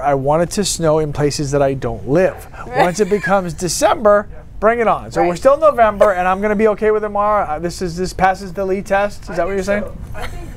I want it to snow in places that I don't live. Once it becomes December, bring it on. So we're still November, and I'm going to be okay with it tomorrow. This passes the Lee test. Is that what you're saying? I think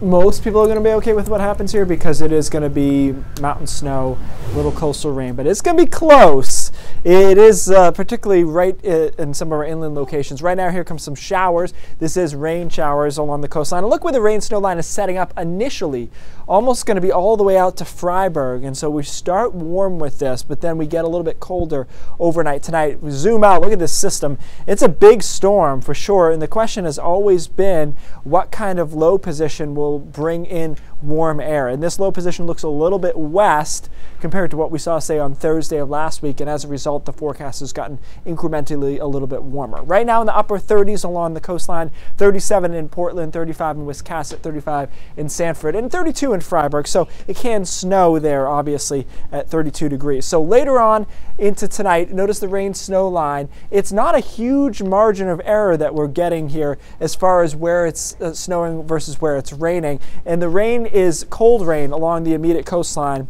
most people are going to be okay with what happens here because it is going to be mountain snow, a little coastal rain, but it's going to be close. It is particularly right in some of our inland locations. Right now, here comes some showers. This is rain showers along the coastline. And look where the rain snow line is setting up initially. Almost going to be all the way out to Freiburg. And so we start warm with this, but then we get a little bit colder overnight tonight. We zoom out. Look at this system. It's a big storm for sure. And the question has always been what kind of low position will bring in warm air. And this low position looks a little bit west compared to what we saw, say, on Thursday of last week. And as a result, the forecast has gotten incrementally a little bit warmer. Right now in the upper 30s along the coastline, 37 in Portland, 35 in Wiscasset, 35 in Sanford, and 32 in Freiburg. So it can snow there, obviously, at 32 degrees. So later on into tonight, notice the rain snow line. It's not a huge margin of error that we're getting here as far as where it's snowing versus where it's raining. And the rain is cold rain along the immediate coastline.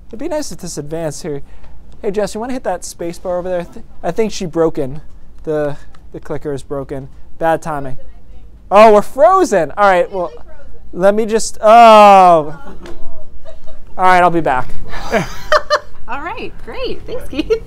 It'd be nice if this advanced here. Hey Jess, you want to hit that space bar over there? I think she broken. The clicker is broken. Bad timing. Oh, we're frozen. All right, well, let me just, all right, I'll be back. All right, great. Thanks, Keith.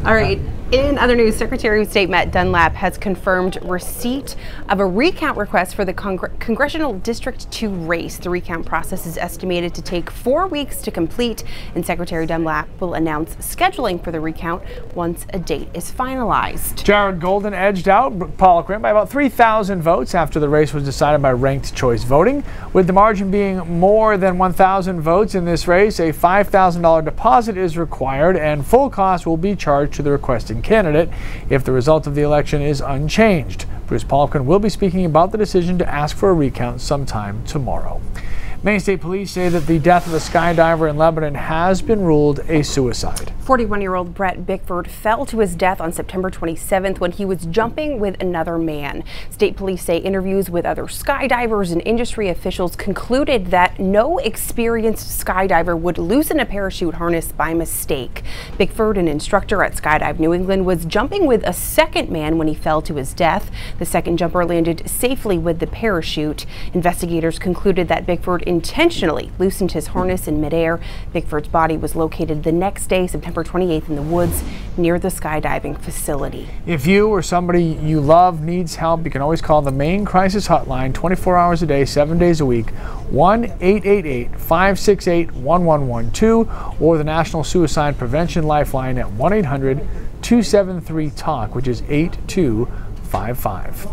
All right. In other news, Secretary of State Matt Dunlap has confirmed receipt of a recount request for the Congressional District 2 race. The recount process is estimated to take 4 weeks to complete, and Secretary Dunlap will announce scheduling for the recount once a date is finalized. Jared Golden edged out Paul Quinn by about 3,000 votes after the race was decided by ranked choice voting. With the margin being more than 1,000 votes in this race, a $5,000 deposit is required, and full cost will be charged to the requesting candidate if the result of the election is unchanged. Bruce Paulkin will be speaking about the decision to ask for a recount sometime tomorrow. Maine State Police say that the death of a skydiver in Lebanon has been ruled a suicide. 41-year-old Brett Bickford fell to his death on September 27th when he was jumping with another man. State police say interviews with other skydivers and industry officials concluded that no experienced skydiver would loosen a parachute harness by mistake. Bickford, an instructor at Skydive New England, was jumping with a second man when he fell to his death. The second jumper landed safely with the parachute. Investigators concluded that Bickford intentionally loosened his harness in midair. Bickford's body was located the next day, September 28th, in the woods near the skydiving facility. If you or somebody you love needs help, you can always call the Maine Crisis Hotline 24 hours a day, 7 days a week, 1-888-568-1112, or the National Suicide Prevention Lifeline at 1-800-273-TALK, which is 8255.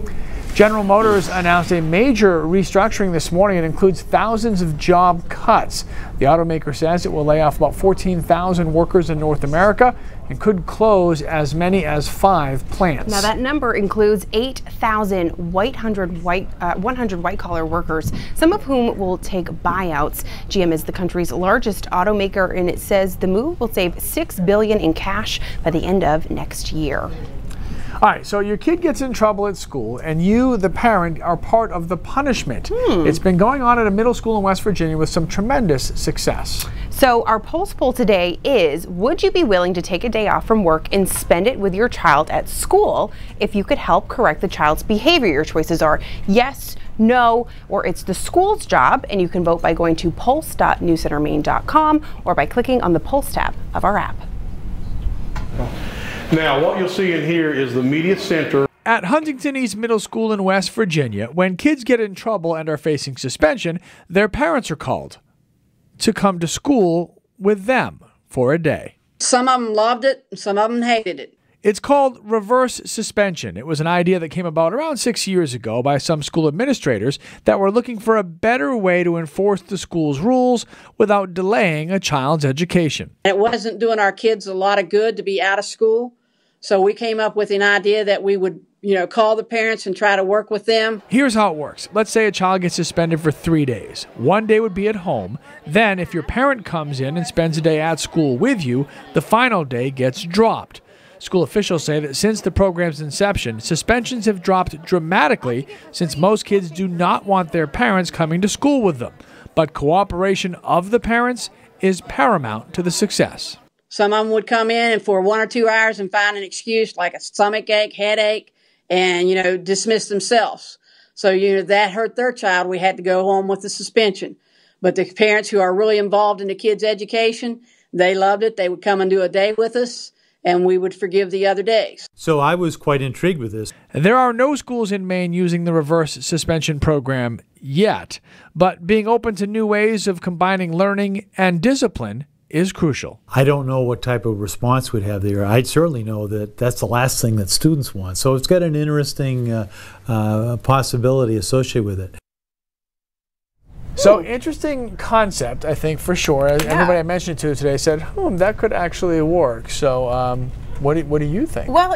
General Motors announced a major restructuring this morning. It includes thousands of job cuts. The automaker says it will lay off about 14,000 workers in North America and could close as many as 5 plants. Now that number includes 8,000 100 white-collar workers, some of whom will take buyouts. GM is the country's largest automaker, and it says the move will save $6 billion in cash by the end of next year. All right, so your kid gets in trouble at school, and you, the parent, are part of the punishment. It's been going on at a middle school in West Virginia with some tremendous success. So our Pulse poll today is, would you be willing to take a day off from work and spend it with your child at school if you could help correct the child's behavior? Your choices are yes, no, or it's the school's job, and you can vote by going to pulse.newscentermaine.com or by clicking on the Pulse tab of our app. Now, what you'll see in here is the media center. At Huntington East Middle School in West Virginia, when kids get in trouble and are facing suspension, their parents are called to come to school with them for a day. Some of them loved it, and some of them hated it. It's called reverse suspension. It was an idea that came about around 6 years ago by some school administrators that were looking for a better way to enforce the school's rules without delaying a child's education. It wasn't doing our kids a lot of good to be out of school, so we came up with an idea that we would, call the parents and try to work with them. Here's how it works. Let's say a child gets suspended for 3 days. 1 day would be at home. Then, if your parent comes in and spends a day at school with you, the final day gets dropped. School officials say that since the program's inception, suspensions have dropped dramatically since most kids do not want their parents coming to school with them. but cooperation of the parents is paramount to the success. Some of them would come in and for 1 or 2 hours and find an excuse like a stomach ache, headache, and, dismiss themselves. So, that hurt their child. We had to go home with the suspension. But the parents who are really involved in the kids' education, they loved it. They would come and do a day with us, and we would forgive the other days. So I was quite intrigued with this. There are no schools in Maine using the reverse suspension program yet, but being open to new ways of combining learning and discipline is crucial. I don't know what type of response we'd have there. I certainly know that that's the last thing that students want. So it's got an interesting possibility associated with it. So interesting concept, I think, for sure. Everybody I mentioned it to today said, that could actually work. So what do you think? Well,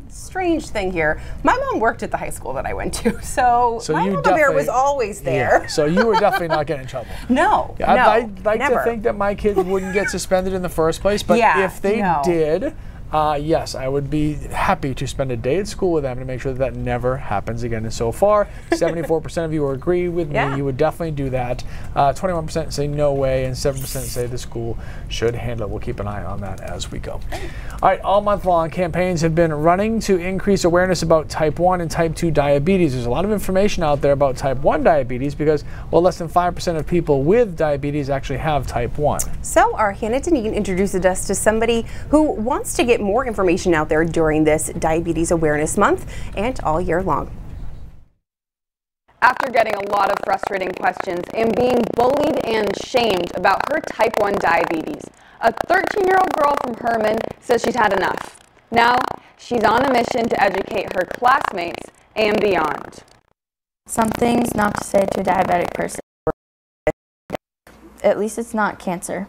strange thing here. My mom worked at the high school that I went to, so my mama bear was always there. Yeah, so you were definitely not getting in trouble. No, I'd like never. to think that my kids wouldn't get suspended in the first place, but if they did, yes, I would be happy to spend a day at school with them to make sure that never happens again. And so far, 74% of you agree with me. You would definitely do that. 21% say no way, and 7% say the school should handle it. We'll keep an eye on that as we go. All right, all month long, campaigns have been running to increase awareness about type 1 and type 2 diabetes. There's a lot of information out there about type 1 diabetes because, less than 5% of people with diabetes actually have type 1. So our Hannah Deneen introduced us to somebody who wants to get more information out there during this Diabetes Awareness Month and all year long. After getting a lot of frustrating questions and being bullied and shamed about her type 1 diabetes, a 13-year-old girl from Herman says she's had enough. Now, she's on a mission to educate her classmates and beyond. Some things not to say to a diabetic person. At least it's not cancer.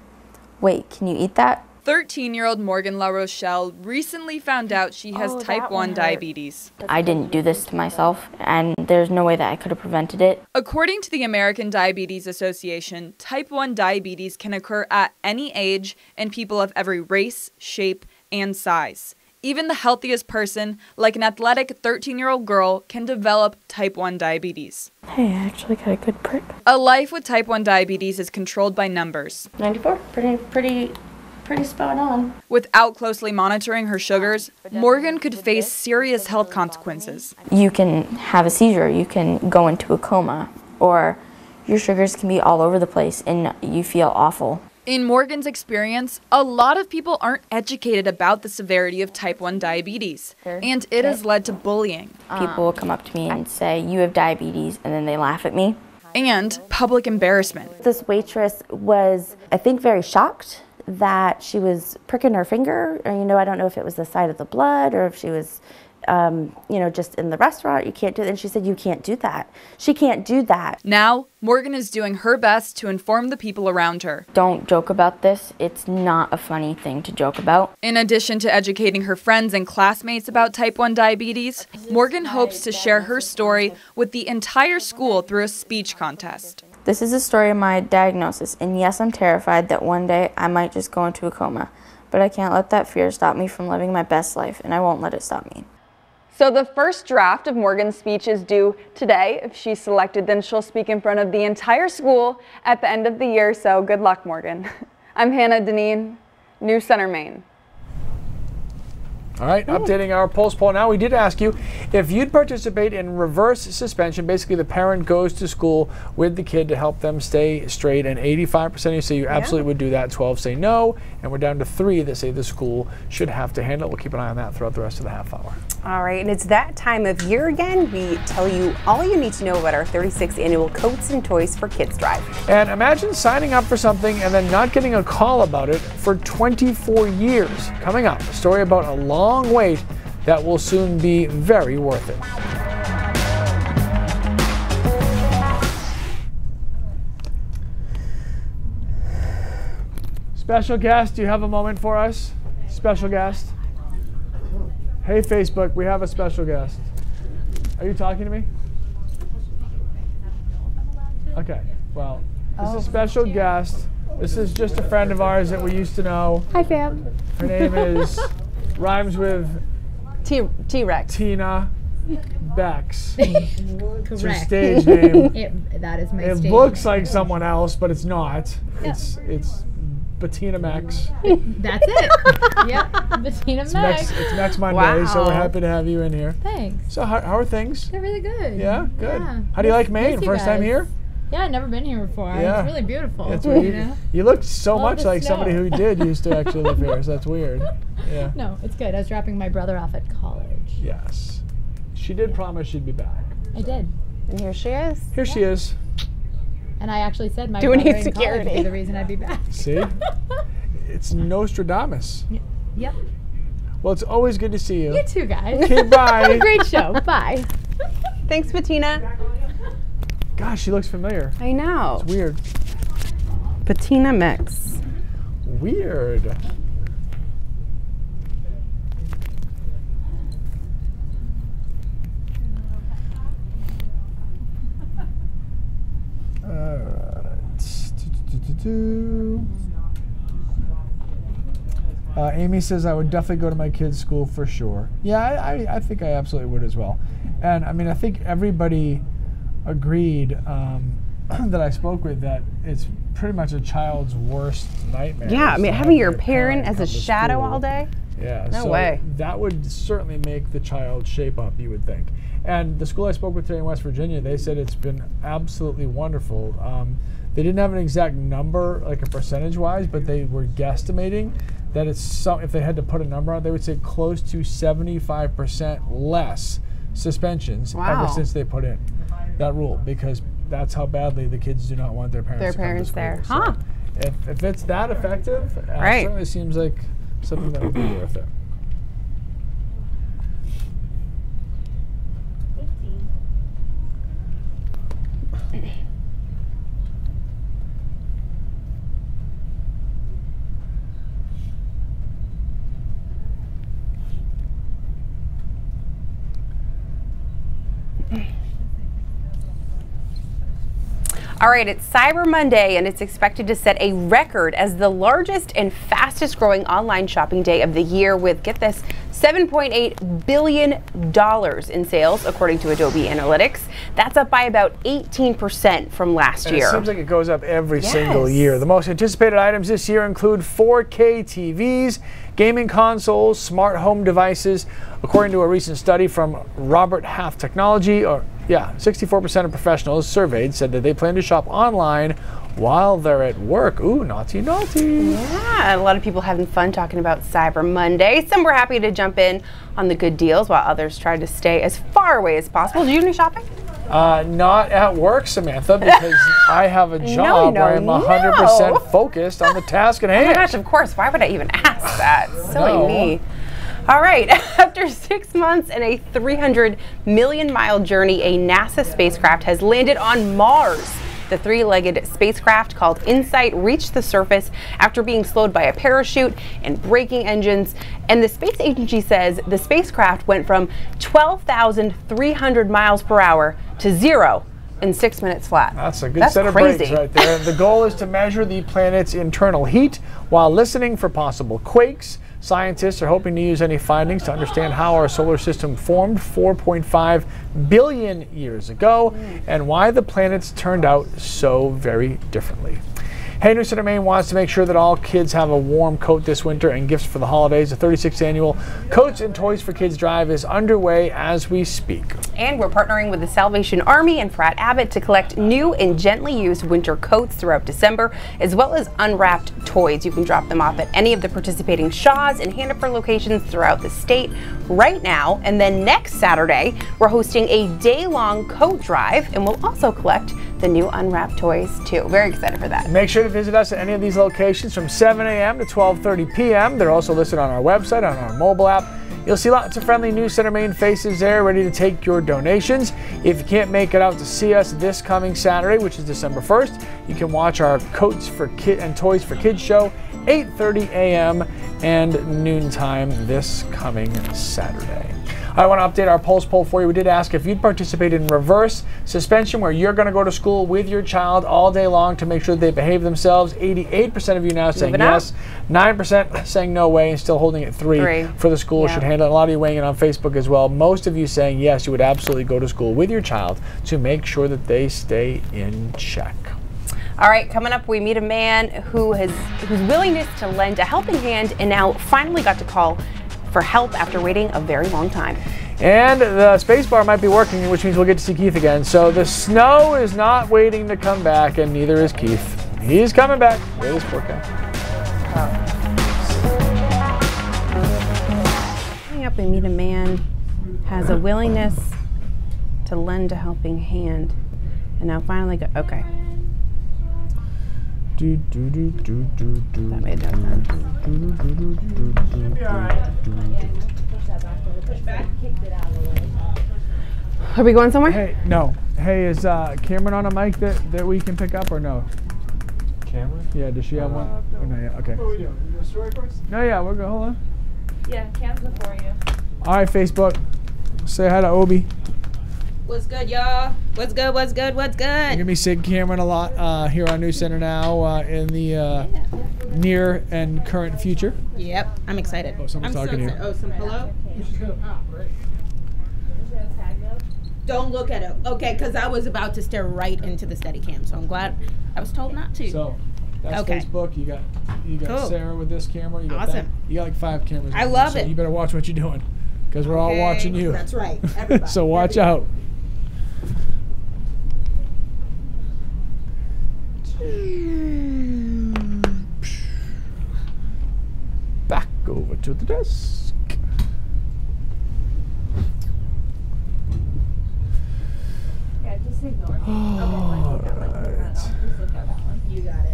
Wait, can you eat that? 13-year-old Morgan La Rochelle recently found out she has type 1 diabetes. I didn't do this to myself, and there's no way that I could have prevented it. According to the American Diabetes Association, type 1 diabetes can occur at any age in people of every race, shape, and size. Even the healthiest person, like an athletic 13-year-old girl, can develop type 1 diabetes. Hey, I actually got a good prick. A life with type 1 diabetes is controlled by numbers. 94, pretty spot on. Without closely monitoring her sugars, Morgan could face serious health consequences. You can have a seizure, you can go into a coma, or your sugars can be all over the place and you feel awful. In Morgan's experience, a lot of people aren't educated about the severity of type 1 diabetes, and it has led to bullying. People will come up to me and say, "You have diabetes," and then they laugh at me. And public embarrassment. This waitress was, I think, very shocked that she was pricking her finger. Or, I don't know if it was the side of the blood or if she was, just in the restaurant. You can't do that. And she said, "You can't do that. She can't do that." Now, Morgan is doing her best to inform the people around her. Don't joke about this. It's not a funny thing to joke about. In addition to educating her friends and classmates about type 1 diabetes, Morgan hopes to share her story with the entire school through a speech contest. This is a story of my diagnosis, and yes, I'm terrified that one day I might just go into a coma, but I can't let that fear stop me from living my best life, and I won't let it stop me. So the first draft of Morgan's speech is due today. If she's selected, then she'll speak in front of the entire school at the end of the year, so good luck, Morgan. I'm Hannah Deneen, News Center, Maine. All right, updating our Pulse poll now. We did ask you if you'd participate in reverse suspension. Basically, the parent goes to school with the kid to help them stay straight, and 85% of you say you absolutely would do that. 12 say no, and we're down to 3 that say the school should have to handle it. We'll keep an eye on that throughout the rest of the half hour. All right, and it's that time of year again. We tell you all you need to know about our 36th annual Coats and Toys for Kids Drive. And imagine signing up for something and then not getting a call about it for 24 years. Coming up, a story about a long wait that will soon be very worth it. Special guest, do you have a moment for us? Special guest? Hey Facebook, we have a special guest. Are you talking to me? Okay, well, this is a special guest. This is just a friend of ours that we used to know. Hi, fam. Her name is, rhymes with T-Rex. Tina. Bex. Correct. It's your stage name. That is my It stage looks name. like someone else, but it's not. Yeah. It's Bettina Mex. That's it. Yep, Bettina Mex. It's Mex Monday, so we're happy to have you in here. Thanks. So how are things? They're really good. Yeah, good. Yeah. How do you like Maine? Miss you First time guys. here? Yeah, I've never been here before. Yeah. It's really beautiful. It's you weird. know? You look so Love much the like somebody snow. who did used to actually live here, so that's weird. Yeah. No, it's good. I was dropping my brother off at college. Yes. She did promise she'd be back. I did. And here she is. Here she is. And I actually said my Doing brother his in college would security. be the reason I'd be back. See? It's Nostradamus. Yep. Well, it's always good to see you. You too, guys. Okay, bye. Have a great show. Bye. Thanks, Bettina. Gosh, she looks familiar. I know. It's weird. Bettina Mex. Weird. Amy says I would definitely go to my kids' school for sure. Yeah, I think I absolutely would as well. And I mean, I think everybody agreed that I spoke with that it's pretty much a child's worst nightmare. Yeah, I is mean, to having have your their parent as come a to shadow school. all day? Yeah, No so way. That would certainly make the child shape up, you would think. And the school I spoke with today in West Virginia, they said it's been absolutely wonderful. They didn't have an exact number, like a percentage-wise, but they were guesstimating that it's if they had to put a number on, they would say close to 75% less suspensions ever since they put in that rule, because that's how badly the kids do not want their parents to come to school. there. So Huh. if it's that effective, it Right. certainly seems like something that would be worth it. All right, it's Cyber Monday, and it's expected to set a record as the largest and fastest growing online shopping day of the year with, get this, $7.8 billion in sales, according to Adobe Analytics. That's up by about 18% from last And year. it seems like it goes up every single year. The most anticipated items this year include 4K TVs, gaming consoles, smart home devices. According to a recent study from Robert Half Technology, 64% of professionals surveyed said that they plan to shop online while they're at work. Ooh, naughty, naughty. Yeah, a lot of people having fun talking about Cyber Monday. Some were happy to jump in on the good deals while others tried to stay as far away as possible. Did you do any shopping? Not at work, Samantha, because I have a job where I'm 100% focused on the task at hand. Oh my gosh, of course. Why would I even ask that? Silly No. me. All right, after 6 months and a 300 million mile journey, a NASA spacecraft has landed on Mars. The three-legged spacecraft called InSight reached the surface after being slowed by a parachute and braking engines. And the space agency says the spacecraft went from 12,300 miles per hour to 0 in 6 minutes flat. That's a good set of brakes right there. The goal is to measure the planet's internal heat while listening for possible quakes. Scientists are hoping to use any findings to understand how our solar system formed 4.5 billion years ago and why the planets turned out so very differently. Hey News Center Maine wants to make sure that all kids have a warm coat this winter and gifts for the holidays. The 36th annual Coats and Toys for Kids drive is underway as we speak. And we're partnering with the Salvation Army and Pratt Abbott to collect new and gently used winter coats throughout December, as well as unwrapped toys. You can drop them off at any of the participating Shaw's and Hannaford locations throughout the state right now. And then next Saturday, we're hosting a day-long coat drive, and we'll also collect the new unwrapped toys too. Very excited for that. Make sure to visit us at any of these locations from 7 a.m. to 12:30 p.m. They're also listed on our website, on our mobile app. You'll see lots of friendly News Center Maine faces there ready to take your donations. If you can't make it out to see us this coming Saturday, which is December 1st, you can watch our Coats for Kid and Toys for Kids show, 8:30 a.m. and noontime this coming Saturday. I want to update our Pulse poll for you. We did ask if you'd participate in reverse suspension, where you're going to go to school with your child all day long to make sure they behave themselves. 88% of you now saying yes, 9% saying no way, and still holding it 3 for the school should handle it. A lot of you weighing in on Facebook as well. Most of you saying yes, you would absolutely go to school with your child to make sure that they stay in check. All right, coming up, we meet a man whose willingness to lend a helping hand and now finally got to call for help after waiting a very long time. And the space bar might be working, which means we'll get to see Keith again. So the snow is not waiting to come back, and neither is Keith. He's coming back. Wait his forecast. Coming up, we meet a man has a willingness to lend a helping hand, and now finally go. Okay. That made no sense. Are we going somewhere? Hey, no. Hey, is Cameron on a mic that we can pick up or no? Cameron? Yeah, does she have one? No. Oh, no, yeah, okay. What are we doing? We doing story first? No, yeah, we're good. Hold on. Yeah, Cam's before you. All right, Facebook. Say hi to Obi. What's good, y'all? What's good, what's good, what's good? You're going to be seeing Cameron a lot here on News Center now in the near and current future. Yep, I'm excited. Oh, someone's talking to you. Oh, some hello? Don't look at it. Okay, because I was about to stare right into the Steadicam, so I'm glad I was told not to. So that's Facebook. You got Cool. Sarah with this camera. You got Awesome. that. You got like 5 cameras. I love it. You better watch what you're doing because we're all watching you. That's right. Everybody. So watch out. Back over to the desk. Yeah, just ignore me. All right. Just look at that one. You got it.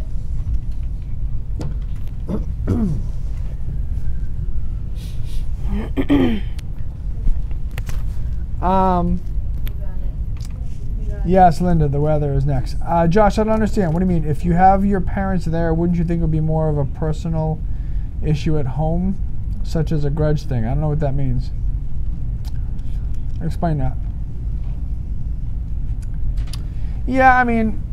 Yes, Linda, the weather is next. Josh, I don't understand. What do you mean? If you have your parents there, wouldn't you think it would be more of a personal issue at home, such as a grudge thing? I don't know what that means. Explain that. Yeah, I mean,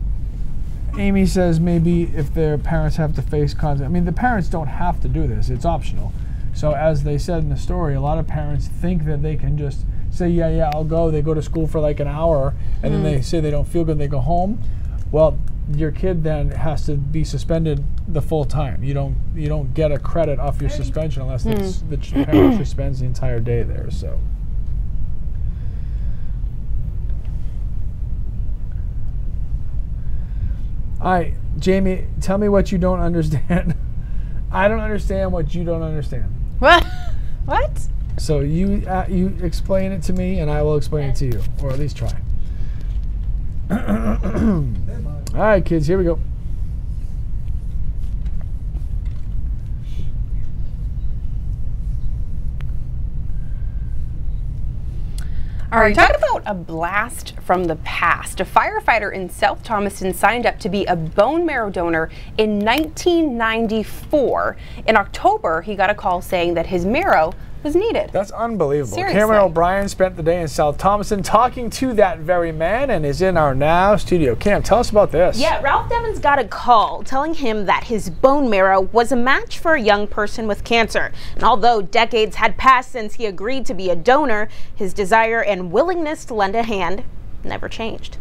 Amy says maybe if their parents have to face consequences. I mean, the parents don't have to do this. It's optional. So as they said in the story, a lot of parents think that they can just say, yeah, I'll go. They go to school for like an hour, and then they say they don't feel good, and they go home. Well, your kid then has to be suspended the full time. You don't get a credit off your suspension unless the parent actually spends the entire day there. So. All right, Jamie, tell me what you don't understand. I don't understand what you don't understand. What? What? So you explain it to me, and I will explain it to you, or at least try. All right, kids, here we go. All right, talking about a blast from the past. A firefighter in South Thomaston signed up to be a bone marrow donor in 1994. In October, he got a call saying that his marrow was needed. That's unbelievable. Seriously. Cameron O'Brien spent the day in South Thomaston talking to that very man and is in our now studio. Cam, tell us about this. Yeah, Ralph Demons got a call telling him that his bone marrow was a match for a young person with cancer. And although decades had passed since he agreed to be a donor, his desire and willingness to lend a hand never changed.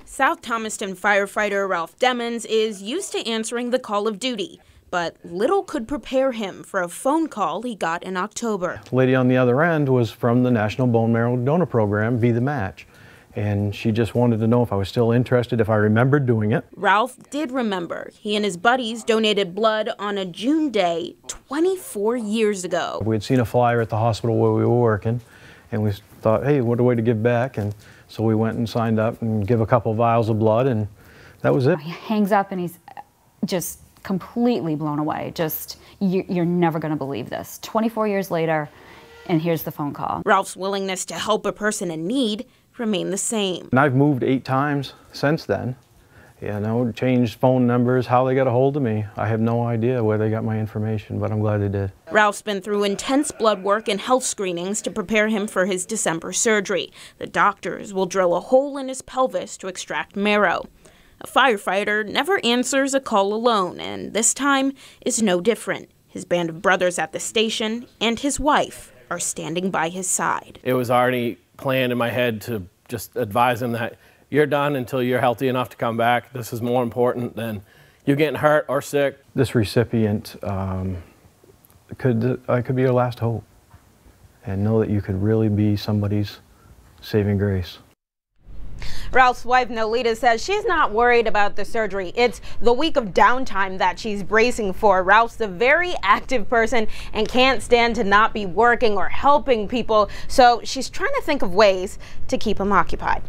South Thomaston firefighter Ralph Demons is used to answering the call of duty, but little could prepare him for a phone call he got in October. The lady on the other end was from the National Bone Marrow Donor Program, Be the Match. And she just wanted to know if I was still interested, if I remembered doing it. Ralph did remember. He and his buddies donated blood on a June day 24 years ago. We had seen a flyer at the hospital where we were working, and we thought, hey, what a way to give back. And so we went and signed up and give a couple vials of blood, and that was it. He hangs up and he's just completely blown away. Just, you're never going to believe this. 24 years later, and here's the phone call. Ralph's willingness to help a person in need remained the same. And I've moved 8 times since then, you know, changed phone numbers, how they got a hold of me. I have no idea where they got my information, but I'm glad they did. Ralph's been through intense blood work and health screenings to prepare him for his December surgery. The doctors will drill a hole in his pelvis to extract marrow. A firefighter never answers a call alone, and this time is no different. His band of brothers at the station and his wife are standing by his side. It was already planned in my head to just advise him that you're done until you're healthy enough to come back. This is more important than you getting hurt or sick. This recipient could be your last hope, and know that you could really be somebody's saving grace. Ralph's wife, Nolita, says she's not worried about the surgery. It's the week of downtime that she's bracing for. Ralph's a very active person and can't stand to not be working or helping people, so she's trying to think of ways to keep him occupied.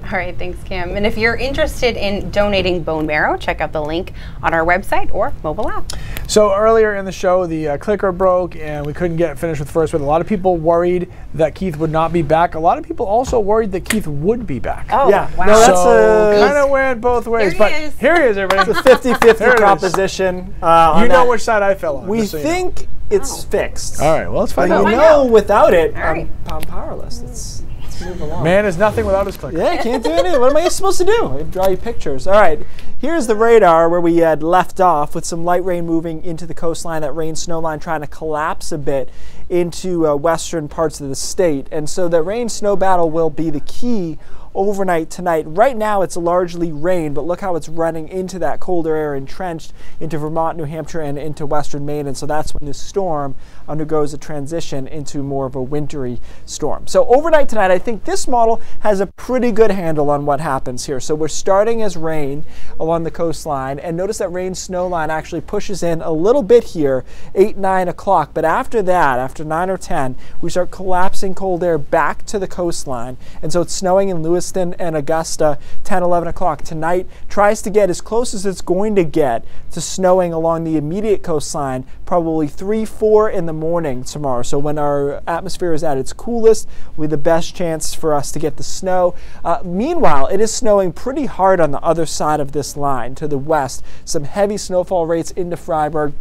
All right, thanks, Kim. And if you're interested in donating bone marrow, check out the link on our website or mobile app. So earlier in the show, the clicker broke and we couldn't get finished with the first one. A lot of people worried that Keith would not be back. A lot of people also worried that Keith would be back. Oh, yeah. wow. No, that's kind of went both ways. Here he is. Here he is, everybody. It's a 50-50 proposition. You know which side I fell on. We think it's fixed. All right, well, let's find but out. you know, without it, right. I'm powerless. Let's move along. Man is nothing without his clicker. Yeah, can't do anything. What am I supposed to do? I draw you pictures. All right, here's the radar where we had left off with some light rain moving into the coastline. That rain snow line trying to collapse a bit into western parts of the state. And so the rain snow battle will be the key overnight tonight. Right now it's largely rain, but look how it's running into that colder air entrenched into Vermont, New Hampshire, and into western Maine. And so that's when the storm undergoes a transition into more of a wintry storm. So overnight tonight, I think this model has a pretty good handle on what happens here. So we're starting as rain along the coastline, and notice that rain snow line actually pushes in a little bit here, 8, 9 o'clock. But after that, after 9 or 10, we start collapsing cold air back to the coastline. And so it's snowing in Lewiston and Augusta, 10, 11 o'clock. Tonight tries to get as close as it's going to get to snowing along the immediate coastline, probably 3, 4 in the morning tomorrow. So when our atmosphere is at its coolest, with the best chance for us to get the snow. Meanwhile, it is snowing pretty hard on the other side of this line to the west. Some heavy snowfall rates into Freiburg.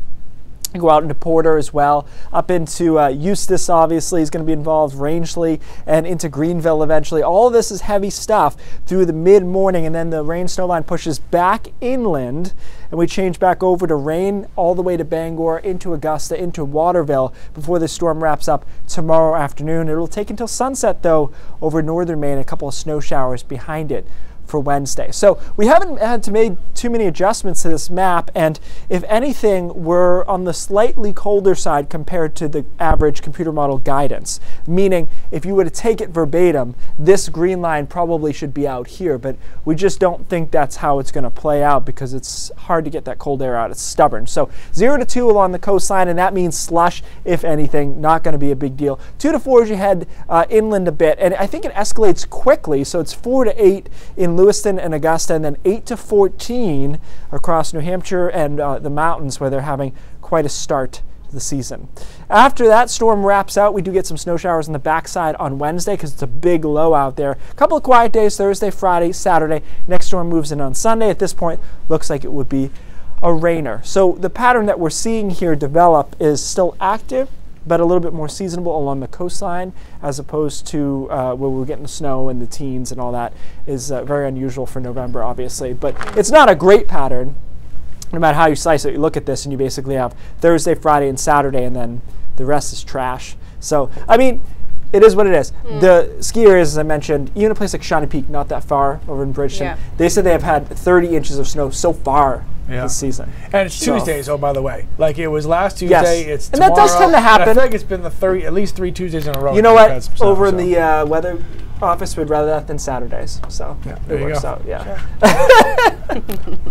Go out into Porter as well, up into Eustis obviously is going to be involved, Rangeley, and into Greenville eventually. All of this is heavy stuff through the mid-morning, and then the rain snow line pushes back inland, and we change back over to rain all the way to Bangor, into Augusta, into Waterville before the storm wraps up tomorrow afternoon. It'll take until sunset though over northern Maine, a couple of snow showers behind it for Wednesday. So we haven't had to make too many adjustments to this map, and if anything, we're on the slightly colder side compared to the average computer model guidance. Meaning, if you were to take it verbatim, this green line probably should be out here, but we just don't think that's how it's going to play out because it's hard to get that cold air out. It's stubborn. So 0 to 2 along the coastline, and that means slush, if anything, not going to be a big deal. 2 to 4 as you head inland a bit, and I think it escalates quickly, so it's 4 to 8 in Lewiston and Augusta, and then 8 to 14 across New Hampshire and the mountains where they're having quite a start to the season. After that storm wraps out, we do get some snow showers on the backside on Wednesday because it's a big low out there. A couple of quiet days, Thursday, Friday, Saturday. Next storm moves in on Sunday. At this point, looks like it would be a rainer. So the pattern that we're seeing here develop is still active, but a little bit more seasonable along the coastline, as opposed to where we're getting the snow and the teens and all that is very unusual for November, obviously. But it's not a great pattern, no matter how you slice it. You look at this and you basically have Thursday, Friday, and Saturday, and then the rest is trash. So, I mean, it is what it is. The ski areas, as I mentioned, even a place like Shawnee Peak, not that far over in Bridgeton, they said they have had 30 inches of snow so far this season. And it's Tuesdays, oh, by the way. Like it was last Tuesday, yes. it's and tomorrow. that does tend to happen. And I feel like it's been at least 3 Tuesdays in a row. You know what? Over in the weather office, we'd rather that than Saturdays. So it works out. Yeah.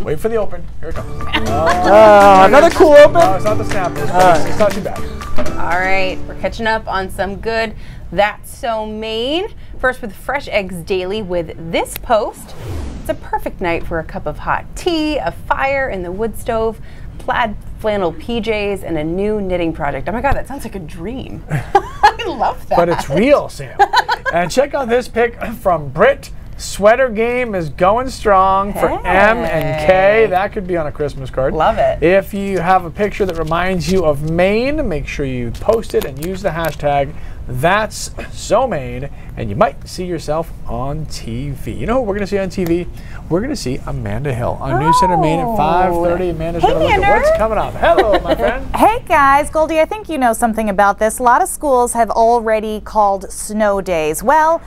Wait for the open. Here it comes. Another cool open? No, it's not the snappers, but it's not too bad. All right, we're catching up on some good That's So Maine. First with Fresh Eggs Daily with this post. It's a perfect night for a cup of hot tea, a fire in the wood stove, plaid flannel PJs, and a new knitting project. Oh my God, that sounds like a dream. I love that. But it's real, Sam. And check out this pic from Britt Sweater game is going strong for M and K. That could be on a Christmas card. Love it. If you have a picture that reminds you of Maine, make sure you post it and use the hashtag That's So Maine, and you might see yourself on TV. You know what we're going to see on TV? We're going to see Amanda Hill on News Center Maine at 5:30. Amanda's going to look at what's coming up. Hello, my friend. Hey guys, Goldie, I think you know something about this. A lot of schools have already called snow days. Well,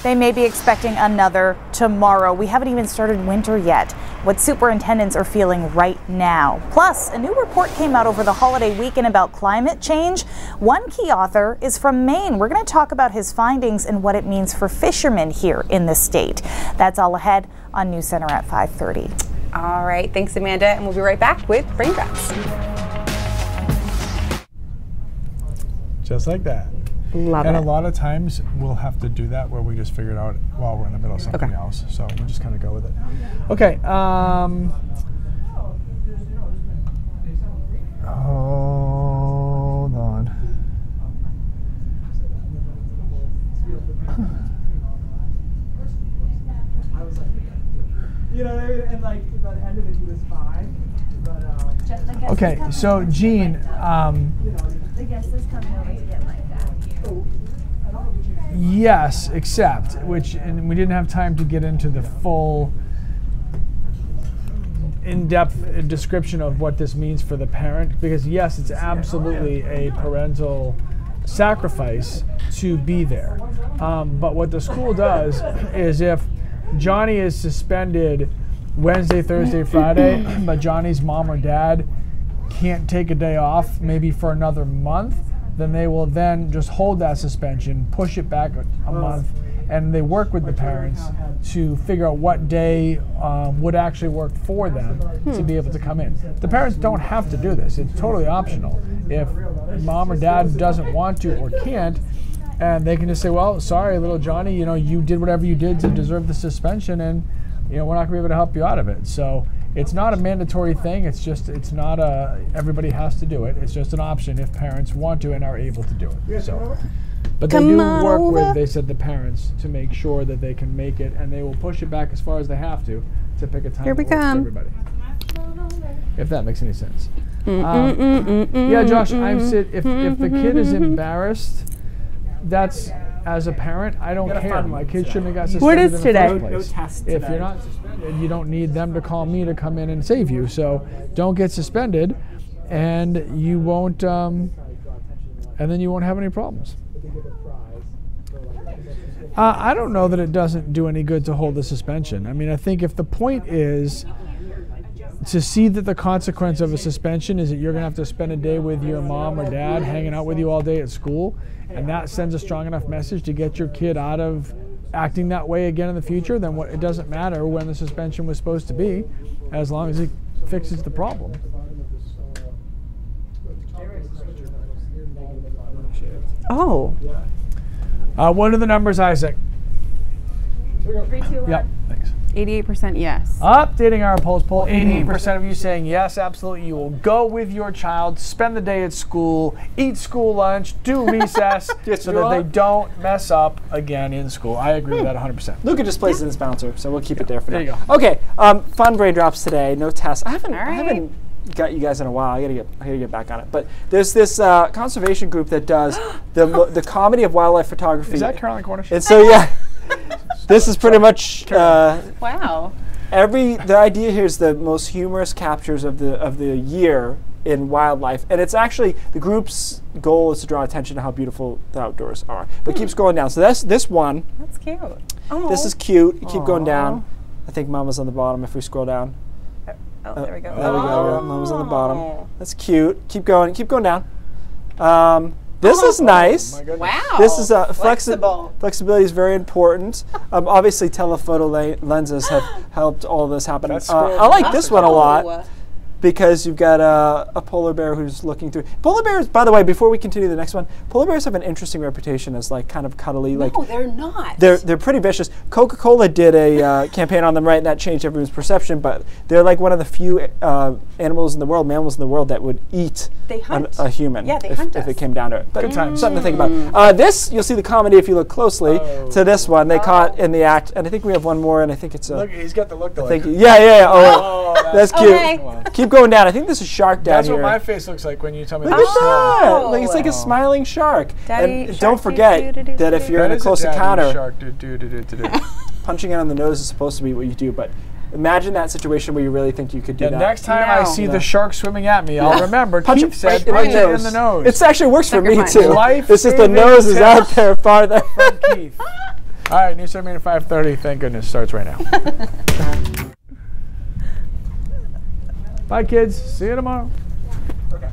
they may be expecting another tomorrow. We haven't even started winter yet. What superintendents are feeling right now. Plus, a new report came out over the holiday weekend about climate change. One key author is from Maine. We're going to talk about his findings and what it means for fishermen here in the state. That's all ahead on News Center at 5:30. All right, thanks Amanda, and we'll be right back with Raindrops. Just like that. Love and it. a lot of times we'll have to do that where we just figure it out while we're in the middle of something else. So we'll just kind of go with it. Okay. Hold on. You know, and like by the end of it, he was fine. But Okay, so Gene, The guest is coming over to get my bag. yes, except, and we didn't have time to get into the full in-depth description of what this means for the parent, because yes, it's absolutely a parental sacrifice to be there. But what the school does is if Johnny is suspended Wednesday, Thursday, Friday, but Johnny's mom or dad can't take a day off maybe for another month, then they will then just hold that suspension, push it back a month, and they work with the parents to figure out what day would actually work for them to be able to come in. The parents don't have to do this. It's totally optional. If mom or dad doesn't want to or can't, and they can just say, well, sorry, little Johnny, you know, you did whatever you did to deserve the suspension, and you know, we're not going to be able to help you out of it. So it's not a mandatory thing. It's not everybody has to do it. It's just an option if parents want to and are able to do it. So, but they do work with, they said, the parents to make sure that they can make it, and they will push it back as far as they have to pick a time that works for everybody. If that makes any sense. Yeah, Josh, if the kid is embarrassed, that's, as a parent, I don't care. My kid shouldn't have got suspended What is in the today? first place. No test If today. you're not suspended, you don't need them to call me to come in and save you. So don't get suspended, and you won't, and then you won't have any problems. I don't know that it doesn't do any good to hold the suspension. I mean, I think if the point is to see that the consequence of a suspension is that you're going to have to spend a day with your mom or dad hanging out with you all day at school, and that sends a strong enough message to get your kid out of acting that way again in the future, then it doesn't matter when the suspension was supposed to be, as long as it fixes the problem. Oh. What are the numbers, Isaac? 3, 2, 1. Yep, thanks. 88% yes. Updating our pulse poll, 88% of you saying yes, absolutely. You will go with your child, spend the day at school, eat school lunch, do recess, so that they don't mess up again in school. I agree with that 100%. Luca just plays in his bouncer, so we'll keep it there for now. There you go. Okay, fun brain drops today. No tests. I haven't got you guys in a while. I gotta get back on it. But there's this conservation group that does the comedy of wildlife photography. Is that Caroline Cornish? And so yeah, this is pretty much Wow. the idea here is the most humorous captures of the year in wildlife, and it's actually the group's goal is to draw attention to how beautiful the outdoors are. But it keeps going down. So that's this one. That's cute. This is cute. You keep going down. I think Mama's on the bottom if we scroll down. Oh, there we go. There we go. Mama's on the bottom. That's cute. Keep going down. This is nice. Wow. This is flexible. Flexibility is very important. Obviously, telephoto lenses have helped all this happen. I like this one a lot. because you've got a polar bear who's looking through. Polar bears, by the way, before we continue the next one, polar bears have an interesting reputation as like kind of cuddly. No, they're not. They're pretty vicious. Coca-Cola did a campaign on them, right, and that changed everyone's perception. But they're like one of the few mammals in the world that would eat a human. Yeah, they if, hunt if us. it came down to it. But Good times. something to think about. This, you'll see the comedy if you look closely to this one. They caught in the act, and I think we have one more, and I think it's Look, he's got the look. Yeah. Oh, that's cute. Okay. Keep going down. I think there's a shark down That's here. what my face looks like when you tell me Look there's at snow. that! Like, it's like a smiling shark. Daddy And shark, don't forget that if you're in a close encounter, punching it on the nose is supposed to be what you do. But imagine that situation where you really think you could do that. Next time I see the shark swimming at me, I'll remember. Punch Keith it said, right punch it in the nose. It actually works for me punch. too. It's just the Life-saving nose is out test there farther. from Keith. All right, News 7 at 5:30. Thank goodness starts right now. Bye, kids. See you tomorrow. Okay.